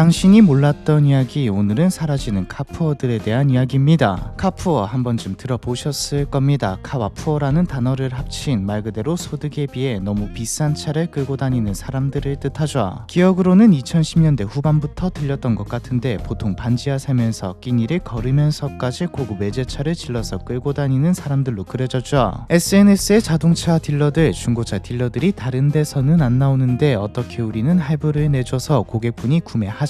당신이 몰랐던 이야기, 오늘은 사라지는 카푸어들에 대한 이야기입니다. 카푸어 한 번쯤 들어보셨을 겁니다. 카와 푸어라는 단어를 합친 말 그대로 소득에 비해 너무 비싼 차를 끌고 다니는 사람들을 뜻하죠. 기억으로는 2010년대 후반부터 들렸던 것 같은데 보통 반지하 살면서 끼니를 걸으면서까지 고급 외제차를 질러서 끌고 다니는 사람들로 그려졌죠. SNS의 자동차 딜러들, 중고차 딜러들이 다른 데서는 안 나오는데 어떻게 우리는 할부를 내줘서 고객분이 구매하셨습니다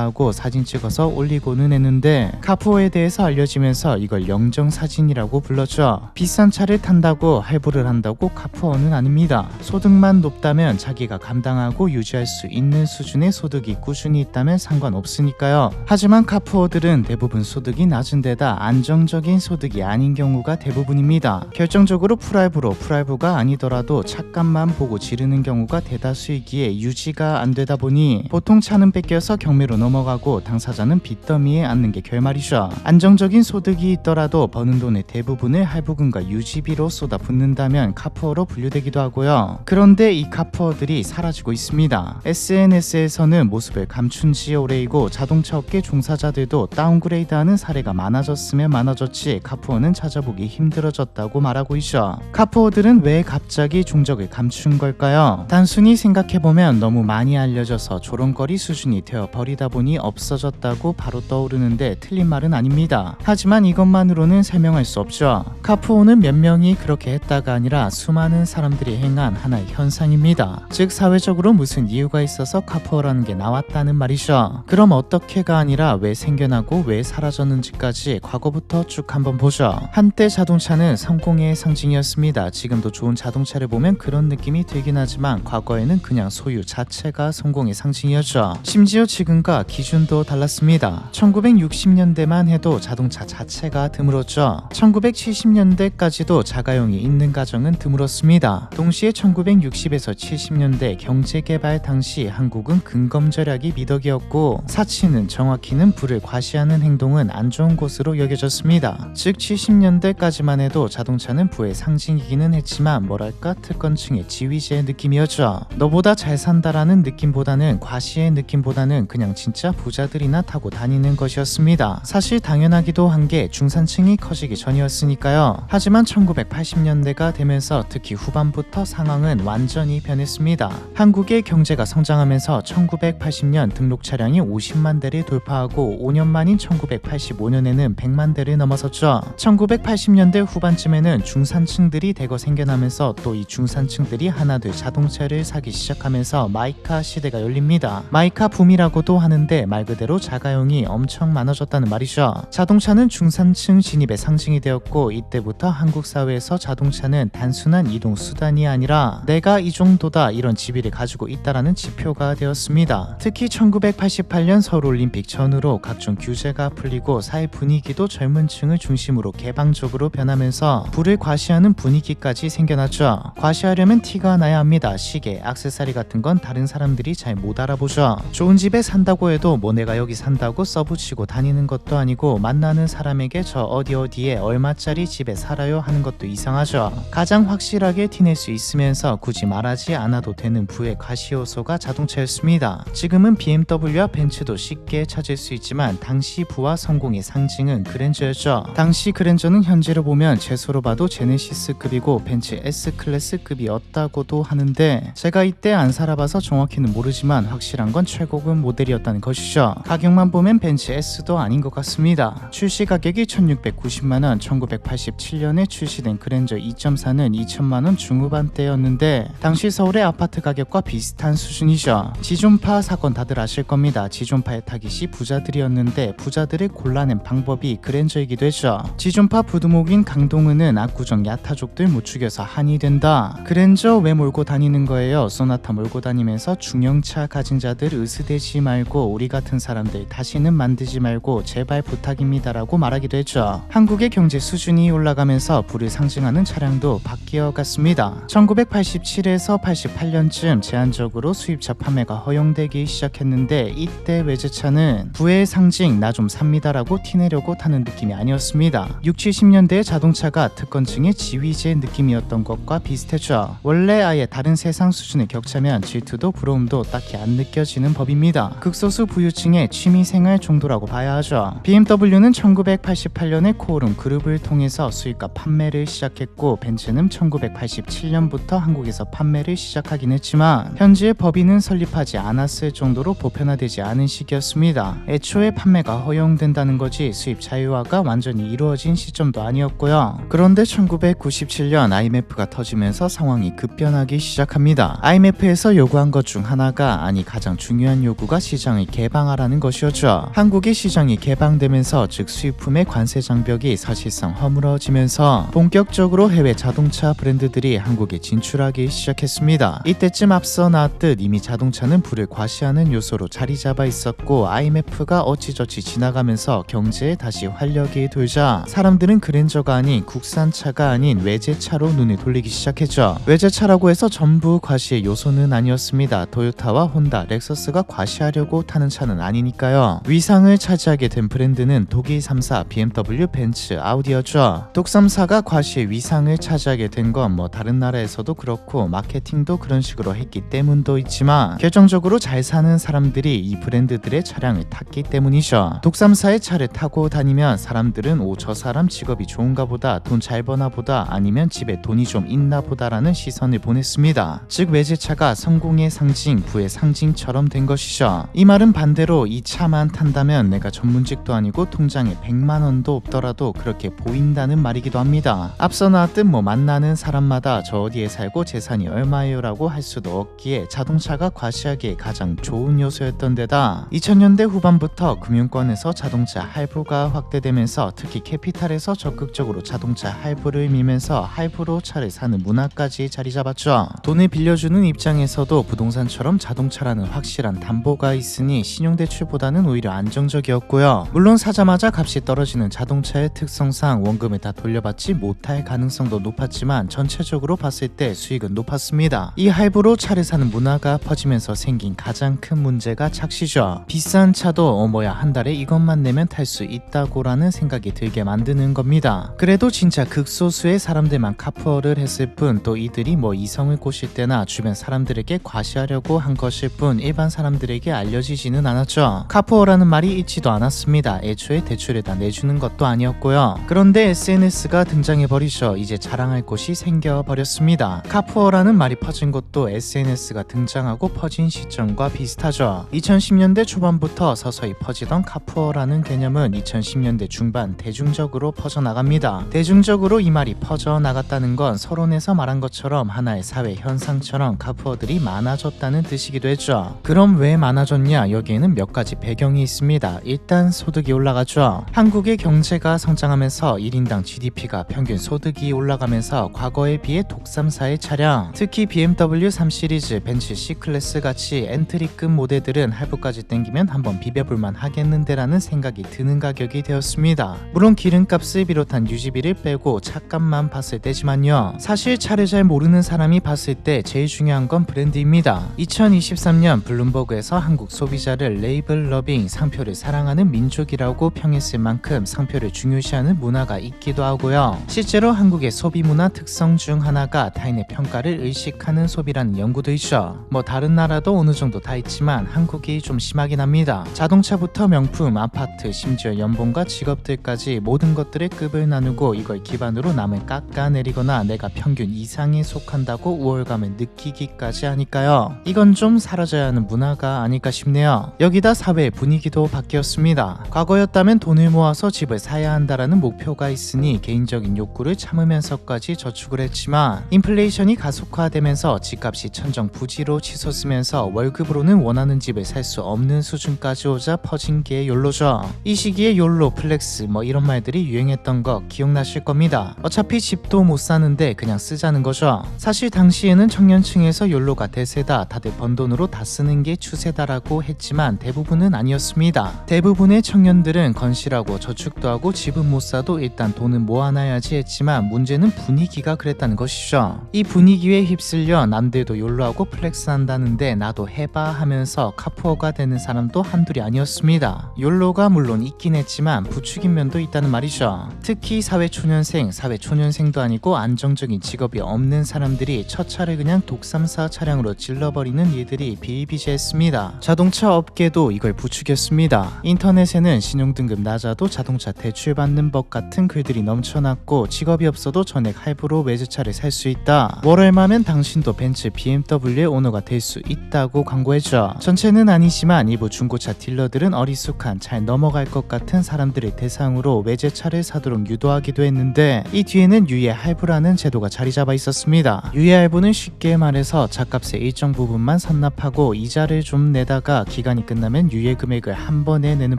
하고 사진 찍어서 올리고는 했는데, 카푸어에 대해서 알려지면서 이걸 영정사진이라고 불렀죠. 비싼 차를 탄다고 할부를 한다고 카푸어는 아닙니다. 소득만 높다면 자기가 감당하고 유지할 수 있는 수준의 소득이 꾸준히 있다면 상관없으니까요. 하지만 카푸어들은 대부분 소득이 낮은 데다 안정적인 소득이 아닌 경우가 대부분입니다. 결정적으로 풀할부가 아니더라도 차값만 보고 지르는 경우가 대다수이기에 유지가 안 되다 보니 보통 차는 뺏겨서 경매로 넘어가고 당사자는 빚더미에 앉는 게 결말이죠. 안정적인 소득이 있더라도 버는 돈의 대부분을 할부금과 유지비로 쏟아붓는다면 카푸어로 분류되기도 하고요. 그런데 이 카푸어들이 사라지고 있습니다. SNS에서는 모습을 감춘 지 오래이고 자동차 업계 종사자들도 다운그레이드하는 사례가 많아졌으면 많아졌지 카푸어는 찾아보기 힘들어졌다고 말하고 있죠. 카푸어들은 왜 갑자기 종적을 감춘 걸까요? 단순히 생각해보면 너무 많이 알려져서 조롱거리 수준이 되어버리다 보니 없어졌다고 바로 떠오르는데 틀린 말은 아닙니다. 하지만 이것만으로는 설명할 수 없죠. 카푸어는 몇 명이 그렇게 했다가 아니라 수많은 사람들이 행한 하나의 현상입니다. 즉 사회적으로 무슨 이유가 있어서 카푸어라는 게 나왔다는 말이죠. 그럼 어떻게가 아니라 왜 생겨나고 왜 사라졌는지까지 과거부터 쭉 한번 보죠. 한때 자동차는 성공의 상징이었습니다. 지금도 좋은 자동차를 보면 그런 느낌이 들긴 하지만 과거에는 그냥 소유 자체가 성공의 상징이었죠. 심지어 지금과 기준도 달랐습니다. 1960년대만 해도 자동차 자체가 드물었죠. 1970년대까지도 자가용이 있는 가정은 드물었습니다. 동시에 1960에서 70년대 경제개발 당시 한국은 근검절약이 미덕이었고 사치는, 정확히는 불을 과시하는 행동은 안 좋은 곳으로 여겨졌습니다. 즉 70년대까지만 해도 자동차는 부의 상징이기는 했지만 뭐랄까 특권층의 지위제의 느낌이었죠. 너보다 잘 산다라는 느낌보다는 과시의 느낌보다는 그냥 진짜 부자들이나 타고 다니는 것이었습니다. 사실 당연하기도 한 게 중산층이 커지기 전이었으니까요. 하지만 1980년대가 되면서 특히 후반부터 상황은 완전히 변했습니다. 한국의 경제가 성장하면서 1980년 등록 차량이 50만 대를 돌파하고 5년 만인 1985년에는 100만 대를 넘어섰죠. 1980년대 후반쯤에는 중산층들이 대거 생겨나면서 또 이 중산층들이 하나둘 자동차를 사기 시작하면서 마이카 시대가 열립니다. 마이카 붐이라고도 하는데 말 그대로 자가용이 엄청 많아졌다는 말이죠. 자동차는 중산층 진입의 상징이 되었고 이때부터 한국 사회에서 자동차는 단순한 이동 수단이 아니라 내가 이 정도다 이런 지위를 가지고 있다라는 지표가 되었습니다. 특히 1988년 서울올림픽 전후로 각종 규제가 풀리고 사회 분위기도 젊은 층을 중심으로 개방적으로 변하면서 부를 과시하는 분위기까지 생겨났죠. 과시하려면 티가 나야 합니다. 시계, 액세서리 같은 건 다른 사람들이 잘 못 알아보죠. 좋은 집에 산다고 해도 뭐 내가 여기 산다고 써붙이고 다니는 것도 아니고 만나는 사람에게 저 어디에 얼마짜리 집에 살아요 하는 것도 이상하죠. 가장 확실하게 티낼 수 있으면서 굳이 말하지 않아도 되는 부의 과시 요소가 자동차였습니다. 지금은 BMW와 벤츠도 쉽게 찾을 수 있지만 당시 부와 성공의 상징은 그랜저였죠. 당시 그랜저는 현재로 보면 제소로 봐도 제네시스급이고 벤츠 S클래스급이었다고도 하는데 제가 이때 안 살아봐서 정확히는 모르지만 확실한 건 최고급 모델이었다는 것이죠. 가격만 보면 벤츠 S도 아닌 것 같습니다. 출시 가격이 1690만원, 1987년에 출시된 그랜저 2.4는 2000만원 중후반대였는데 당시 서울의 아파트 가격과 비슷한 수준이죠. 지존파 사건 다들 아실 겁니다. 지존파의 타깃이 부자들이었는데 부자들을 골라낸 방법이 그랜저이기도 했죠. 지존파 부두목인 강동은은 압구정 야타족들 못 죽여서 한이 된다. 그랜저 왜 몰고 다니는 거예요? 소나타 몰고 다니면서 중형차 가진 자들 으스대지 말고 우리 같은 사람들 다시는 만들지 말고 제발 부탁입니다 라고 말하기도 했죠. 한국의 경제 수준이 올라가면서 부를 상징하는 차량도 바뀌어 갔습니다. 1987에서 88년쯤 제한적으로 수입차 판매가 허용되기 시작했는데 이때 외제차는 부의 상징 나 좀 삽니다 라고 티내려고 타는 느낌이 아니었습니다. 60, 70년대의 자동차가 특권층의 지위제 느낌이었던 것과 비슷했죠. 원래 아예 다른 세상 수준의 격차면 질투도 부러움도 딱히 안 느껴지는 법입니다. 있습니다. 극소수 부유층의 취미생활 정도라고 봐야 하죠. BMW는 1988년에 코오름 그룹을 통해서 수입과 판매를 시작했고 벤츠는 1987년부터 한국에서 판매를 시작하긴 했지만 현재 법인은 설립하지 않았을 정도로 보편화되지 않은 시기였습니다. 애초에 판매가 허용된다는 거지 수입 자유화가 완전히 이루어진 시점도 아니었고요. 그런데 1997년 IMF가 터지면서 상황이 급변하기 시작합니다. IMF에서 요구한 것 중 하나가, 아니 가장 중요한 요구가 시장을 개방하라는 것이었죠. 한국의 시장이 개방되면서 즉 수입품의 관세 장벽이 사실상 허물어지면서 본격적으로 해외 자동차 브랜드들이 한국에 진출하기 시작했습니다. 이때쯤 앞서 나왔듯 이미 자동차는 불을 과시하는 요소로 자리 잡아 있었고 IMF가 어찌저찌 지나가면서 경제에 다시 활력이 돌자 사람들은 그랜저가 아닌 국산차가 아닌 외제차로 눈을 돌리기 시작했죠. 외제차라고 해서 전부 과시의 요소는 아니었습니다. 토요타와 혼다, 렉서스가 과시하려고 타는 차는 아니니까요. 위상을 차지하게 된 브랜드는 독일 3사 BMW, 벤츠, 아우디였죠. 독 3사가 과시의 위상을 차지하게 된 건 뭐 다른 나라에서도 그렇고 마케팅도 그런 식으로 했기 때문도 있지만 결정적으로 잘 사는 사람들이 이 브랜드들의 차량을 탔기 때문이죠. 독 3사의 차를 타고 다니면 사람들은 오, 저 사람 직업이 좋은가 보다, 돈 잘 버나 보다, 아니면 집에 돈이 좀 있나 보다라는 시선을 보냈습니다. 즉 외제차가 성공의 상징, 부의 상징처럼 된 것이죠. 이 말은 반대로 이 차만 탄다면 내가 전문직도 아니고 통장에 100만 원도 없더라도 그렇게 보인다는 말이기도 합니다. 앞서 나왔듯 뭐 만나는 사람마다 저 어디에 살고 재산이 얼마예요 라고 할 수도 없기에 자동차가 과시하기에 가장 좋은 요소였던 데다 2000년대 후반부터 금융권에서 자동차 할부가 확대되면서 특히 캐피탈에서 적극적으로 자동차 할부를 밀면서 할부로 차를 사는 문화까지 자리 잡았죠. 돈을 빌려주는 입장에서도 부동산처럼 자동차라는 확실한 담보가 있으니 신용대출보다는 오히려 안정적이었고요. 물론 사자마자 값이 떨어지는 자동차의 특성상 원금을 다 돌려받지 못할 가능성도 높았지만 전체적으로 봤을 때 수익은 높았습니다. 이 할부로 차를 사는 문화가 퍼지면서 생긴 가장 큰 문제가 착시죠. 비싼 차도 뭐야 한 달에 이것만 내면 탈 수 있다고라는 생각이 들게 만드는 겁니다. 그래도 진짜 극소수의 사람들만 카푸어를 했을 뿐, 또 이들이 뭐 이성을 꼬실 때나 주변 사람들에게 과시하려고 한 것일 뿐 일반 사람들에게 알려지지는 않았죠. 카푸어라는 말이 있지도 않았습니다. 애초에 대출을 다 내주는 것도 아니었고요. 그런데 SNS가 등장해버리죠. 이제 자랑할 곳이 생겨버렸습니다. 카푸어라는 말이 퍼진 것도 SNS가 등장하고 퍼진 시점과 비슷하죠. 2010년대 초반부터 서서히 퍼지던 카푸어라는 개념은 2010년대 중반 대중적으로 퍼져나갑니다. 대중적으로 이 말이 퍼져나갔다는 건 서론에서 말한 것처럼 하나의 사회 현상처럼 카푸어들이 많아졌다는 뜻이기도 했죠. 그럼 왜 많아졌냐? 여기에는 몇 가지 배경이 있습니다. 일단 소득이 올라가죠. 한국의 경제가 성장하면서 1인당 GDP가 평균 소득이 올라가면서 과거에 비해 독 3사의 차량, 특히 BMW 3 시리즈, 벤츠 C클래스 같이 엔트리급 모델들은 할부까지 땡기면 한번 비벼볼만 하겠는데라는 생각이 드는 가격이 되었습니다. 물론 기름값을 비롯한 유지비를 빼고 차값만 봤을 때지만요. 사실 차를 잘 모르는 사람이 봤을 때 제일 중요한 건 브랜드입니다. 2023년 블룸버그에서 한국 소비자를 레이블 러빙, 상표를 사랑하는 민족이라고 평했을 만큼 상표를 중요시하는 문화가 있기도 하고요. 실제로 한국의 소비 문화 특성 중 하나가 타인의 평가를 의식하는 소비라는 연구도 있죠. 뭐 다른 나라도 어느 정도 다 있지만 한국이 좀 심하긴 합니다. 자동차부터 명품, 아파트, 심지어 연봉과 직업들까지 모든 것들의 급을 나누고 이걸 기반으로 남을 깎아내리거나 내가 평균 이상에 속한다고 우월감을 느끼기까지 하니까요. 이건 좀 사라져야 하는 문화가 아닐까 싶네요. 여기다 사회의 분위기도 바뀌었습니다. 과거였다면 돈을 모아서 집을 사야 한다라는 목표가 있으니 개인적인 욕구를 참으면서까지 저축을 했지만 인플레이션이 가속화되면서 집값이 천정부지로 치솟으면서 월급으로는 원하는 집을 살 수 없는 수준까지 오자 퍼진 게 욜로죠. 이 시기에 욜로, 플렉스 뭐 이런 말들이 유행했던 거 기억나실 겁니다. 어차피 집도 못 사는데 그냥 쓰자는 거죠. 사실 당시에는 청년층에서 욜로가 대세다, 다들 번 돈으로 다 쓰는 게 추세다라고 했지만 대부분은 아니었습니다. 대부분의 청년들은 건실하고 저축도 하고 집은 못 사도 일단 돈은 모아놔야지 했지만 문제는 분위기가 그랬다는 것이죠. 이 분위기에 휩쓸려 남들도 욜로하고 플렉스 한다는데 나도 해봐 하면서 카푸어가 되는 사람도 한둘이 아니었습니다. 욜로가 물론 있긴 했지만 부추긴 면도 있다는 말이죠. 특히 사회초년생도 아니고 안정적인 직업이 없는 사람들이 첫 차를 그냥 독 3사 차량으로 질러버리는 일들이 비일비재했습니다. 있습니다. 자동차 업계도 이걸 부추겼습니다. 인터넷에는 신용등급 낮아도 자동차 대출받는 법 같은 글들이 넘쳐났고 직업이 없어도 전액 할부로 외제차를 살 수 있다. 월 얼마면 당신도 벤츠, BMW의 오너가 될 수 있다고 광고했죠. 전체는 아니지만 일부 중고차 딜러들은 어리숙한 잘 넘어갈 것 같은 사람들을 대상으로 외제차를 사도록 유도하기도 했는데 이 뒤에는 유예 할부라는 제도가 자리 잡아 있었습니다. 유예 할부는 쉽게 말해서 차값의 일정 부분만 선납하고 이자를 좀 내다가 기간이 끝나면 유예 금액을 한 번에 내는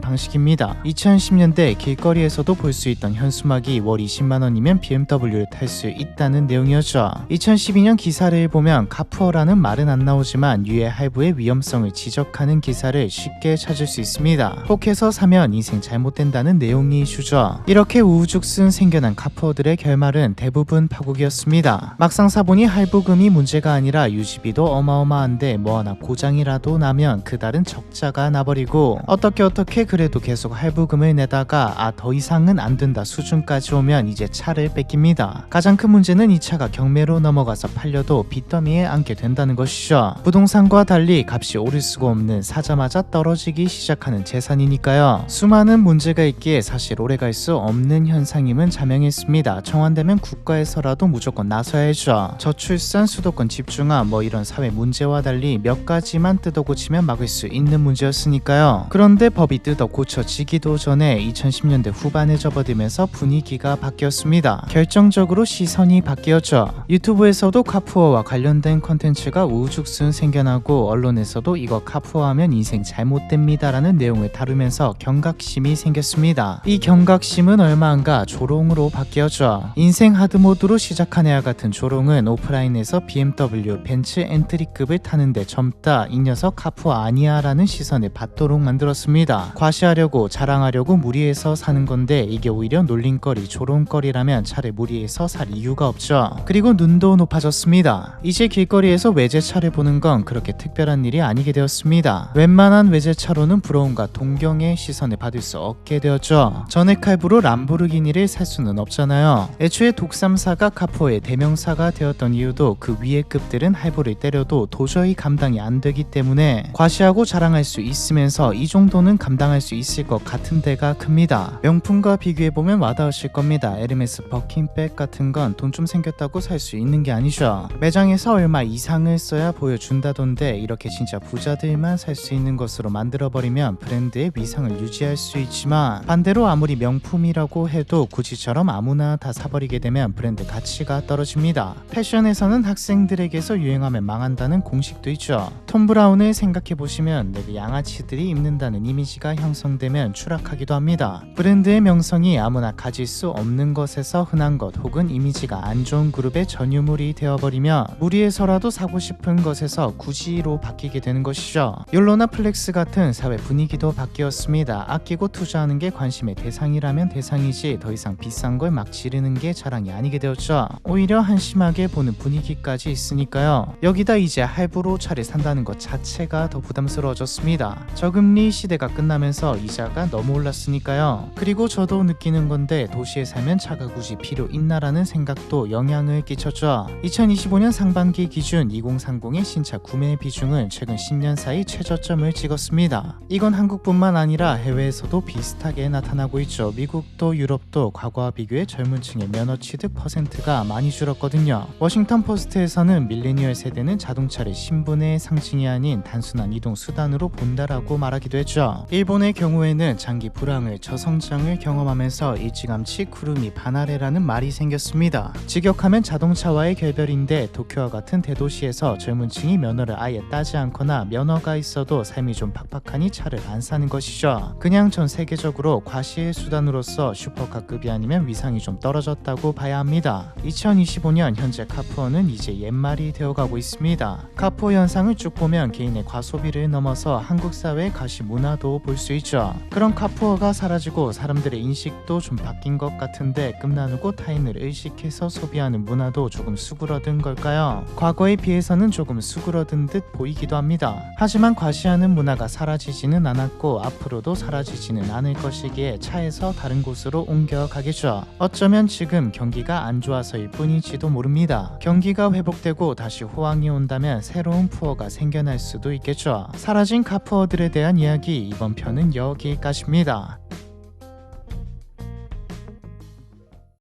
방식입니다. 2010년대 길거리에서도 볼 수 있던 현수막이 월 20만원이면 BMW를 탈 수 있다는 내용이었죠. 2012년 기사를 보면 카푸어라는 말은 안 나오지만 유예 할부의 위험성을 지적하는 기사를 쉽게 찾을 수 있습니다. 혹해서 사면 인생 잘못된다는 내용이 이슈죠. 이렇게 우후죽순 생겨난 카푸어들의 결말은 대부분 파국이었습니다. 막상 사보니 할부금이 문제가 아니라 유지비도 어마어마한데 뭐 하나 고장이라도 나면 그달은 적자가 나버리고 어떻게 그래도 계속 할부금을 내다가 더 이상은 안 된다 수준까지 오면 이제 차를 뺏깁니다. 가장 큰 문제는 이 차가 경매로 넘어가서 팔려도 빚더미에 앉게 된다는 것이죠. 부동산과 달리 값이 오를 수가 없는 사자마자 떨어지기 시작하는 재산이니까요. 수많은 문제가 있기에 사실 오래갈 수 없는 현상임은 자명했습니다. 청와대면 국가에서라도 무조건 나서야죠. 저출산, 수도권 집중화 뭐 이런 사회 문제와 달리 몇 가지만 뜯어 고치면 막을 수 있는 문제였으니까요. 그런데 법이 뜯어 고쳐지기도 전에 2010년대 후반에 접어들면서 분위기가 바뀌었습니다. 결정적으로 시선이 바뀌었죠. 유튜브에서도 카푸어와 관련된 컨텐츠가 우후죽순 생겨나고 언론에서도 이거 카푸어하면 인생 잘못됩니다 라는 내용을 다루면서 경각심이 생겼습니다. 이 경각심은 얼마 안가 조롱으로 바뀌었죠. 인생 하드모드로 시작한 애와 같은 조롱은 오프라인에서 BMW, 벤츠 엔트리급을 타는데 젊다, 이 녀석 카푸어 아니야 라는 시선을 받도록 만들었습니다. 과시하려고 자랑하려고 무리해서 사는 건데 이게 오히려 놀림거리, 조롱거리라면 차를 무리해서 살 이유가 없죠. 그리고 눈도 높아졌습니다. 이제 길거리에서 외제차를 보는 건 그렇게 특별한 일이 아니게 되었습니다. 웬만한 외제차로는 부러움과 동경의 시선을 받을 수 없게 되었죠. 전액 할부로 람보르기니를 살 수는 없잖아요. 애초에 독삼사가 카푸어의 대명사가 되었던 이유도 그 위의 급들은 할부를 때려도 도저히 감당이 안 되기 때문에 과시하고 자랑할 수 있으면서 이 정도는 감당할 수 있을 것 같은 데가 큽니다. 명품과 비교해보면 와닿으실 겁니다. 에르메스 버킨백 같은 건 돈 좀 생겼다고 살 수 있는 게 아니죠. 매장에서 얼마 이상을 써야 보여준다던데 이렇게 진짜 부자들만 살 수 있는 것으로 만들어버리면 브랜드의 위상을 유지할 수 있지만 반대로 아무리 명품이라고 해도 구찌처럼 아무나 다 사버리게 되면 브랜드 가치가 떨어집니다. 패션에서는 학생들에게서 유행하면 망한다는 공식도 있죠. 톰 브라운을 생각해보시면 내그 양아치들이 입는다는 이미지가 형성되면 추락하기도 합니다. 브랜드의 명성이 아무나 가질 수 없는 것에서 흔한 것 혹은 이미지가 안 좋은 그룹의 전유물이 되어버리면 무리해서라도 사고 싶은 것에서 구지로 바뀌게 되는 것이죠. 욜로나 플렉스 같은 사회 분위기도 바뀌었습니다. 아끼고 투자하는 게 관심의 대상이라면 대상이지 더 이상 비싼 걸 막 지르는 게 자랑이 아니게 되었죠. 오히려 한심하게 보는 분위기까지 있으니까요. 여기다 이제 할부로 차를 산다는 것 자체가 더 부담스러워졌습니다. 저금리 시대가 끝나면서 이자가 너무 올랐으니까요. 그리고 저도 느끼는 건데 도시에 살면 차가 굳이 필요 있나라는 생각도 영향을 끼쳤죠. 2025년 상반기 기준 2030의 신차 구매 비중은 최근 10년 사이 최저점을 찍었습니다. 이건 한국뿐만 아니라 해외에서도 비슷하게 나타나고 있죠. 미국도 유럽도 과거와 비교해 젊은 층의 면허 취득 퍼센트가 많이 줄었거든요. 워싱턴 포스트에서는 밀레니얼 세대는 자동차를 신분의 상징이 아닌 단순한 이동 수단으로 본다라고 말하기도 했죠. 일본의 경우에는 장기 불황을 저성장을 경험하면서 일찌감치 구름이 반아래라는 말이 생겼습니다. 직역하면 자동차와의 결별인데 도쿄와 같은 대도시에서 젊은 층이 면허를 아예 따지 않거나 면허가 있어도 삶이 좀 팍팍하니 차를 안 사는 것이죠. 그냥 전 세계적으로 과시의 수단으로서 슈퍼카급이 아니면 위상이 좀 떨어졌다고 봐야 합니다. 2025년 현재 카푸어는 이제 옛말이 되어가고 있습니다. 카푸어 현상을 쭉 보면 개인의 과소비를 넘어서 한국 사회의 가시 문화도 볼 수 있죠. 그런 카푸어가 사라지고 사람들의 인식도 좀 바뀐 것 같은데 끝나누고 타인을 의식해서 소비하는 문화도 조금 수그러든 걸까요? 과거에 비해서는 조금 수그러든 듯 보이기도 합니다. 하지만 과시하는 문화가 사라지지는 않았고 앞으로도 사라지지는 않을 것이기에 차에서 다른 곳으로 옮겨가겠죠. 어쩌면 지금 경기가 안 좋아서일 뿐일지도 모릅니다. 경기가 회복되고 다시 호황이 온다면 새로운 푸어가 생겨날 수도 있겠죠. 있겠죠. 사라진 카푸어들에 대한 이야기, 이번 편은 여기까지입니다.